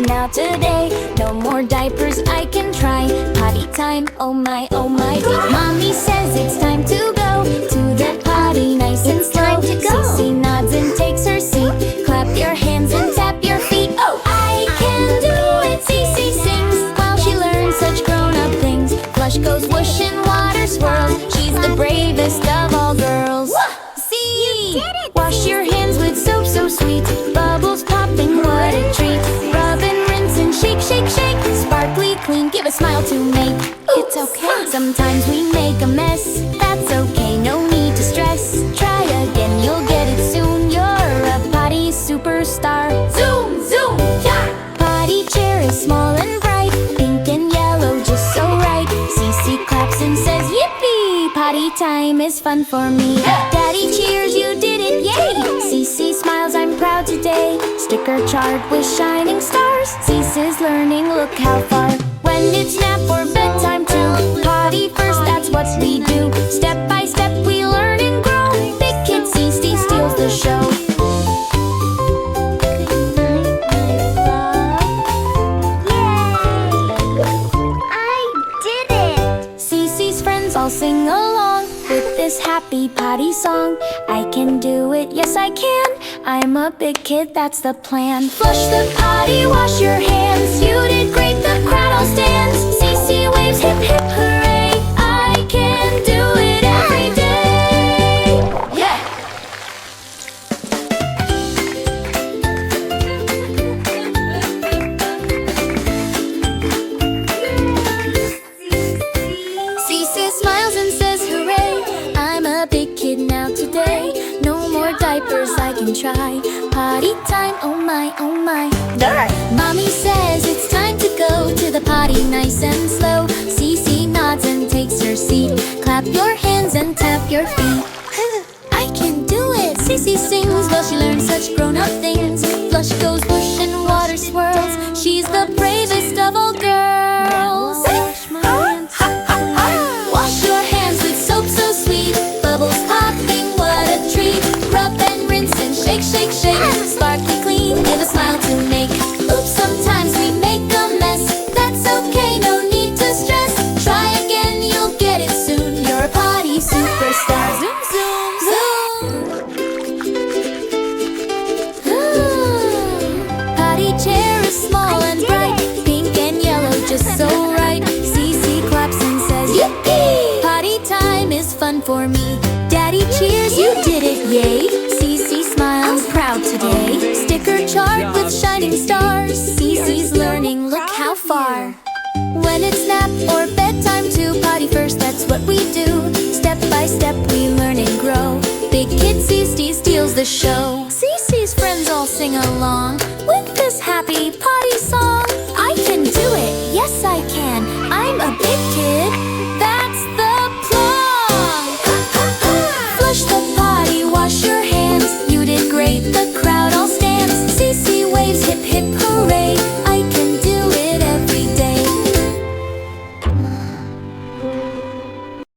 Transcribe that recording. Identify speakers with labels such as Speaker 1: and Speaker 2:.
Speaker 1: kidnow today. No more diapers, I can try. Potty time, oh my, oh my. Mommy says it's time to go to the potty, nice and slow. Cece nods and takes her seat. Clap your hands and tap your feet. Oh, I can do it, Cece sings while she learns such grown-up things. Flush goes whoosh and water swirls. She's the bravest of all girls. See, wash your hands with soap so sweet. Bubbles popping, what a treat. Rub and rinse and shake, shake, shake. Sparkly clean, give a smile to make. It's okay, sometimes we make a mess. That's okay, no need to stress. Try again, you'll get it soon. You're a potty superstar. Zoom, zoom, yeah! Potty chair is small and bright, pink and yellow, just so right. Cece claps and says, yippee! Potty time is fun for me. Daddy cheers, you did it, yay! Cece smiles, I'm proud today. Sticker chart with shining stars. Cece's learning, look how far. When it's nap or bedtime too, potty first, that's what we do. Step by step we learn and grow. Big kid Cece steals the show. I'll sing along with this happy potty song. I can do it, yes I can. I'm a big kid, that's the plan. Flush the potty, wash your hands. You did great, the crowd all stands. Cece waves, hip hip hooray. I can do it every day. Yeah! Cece smiles and says hooray. I'm a big kid now today. No more diapers, I can try. Potty time, oh my, oh my. Mommy says it's time to go to the potty, nice and slow. Cece nods and takes her seat. Clap your hands and tap your feet. I can do it, Cece sings while she learns such grown-up things. Flush goes whoosh and water swirls. She's the bravest of all girls. Wash your hands with soap so sweet. Bubbles popping, what a treat. Rub and rinse and shake, shake, shake. Sparkly clean, give a smile to make. Oops, sometimes we make a mess. That's okay, no need to stress. Try again, you'll get it soon. You're a potty superstar. Zoom, zoom, zoom. Potty chair is small and bright, pink and yellow, just so right. Cece claps and says, yippee! Potty time is fun for me. Daddy cheers, you did it, yay! Cece smiles, proud today. Sticker chart with shining stars. Cece's learning, look how far. When it's nap or bedtime too, potty first, that's what we do. Step by step we learn and grow. Big kid Cece steals the show. Cece's friends all sing along.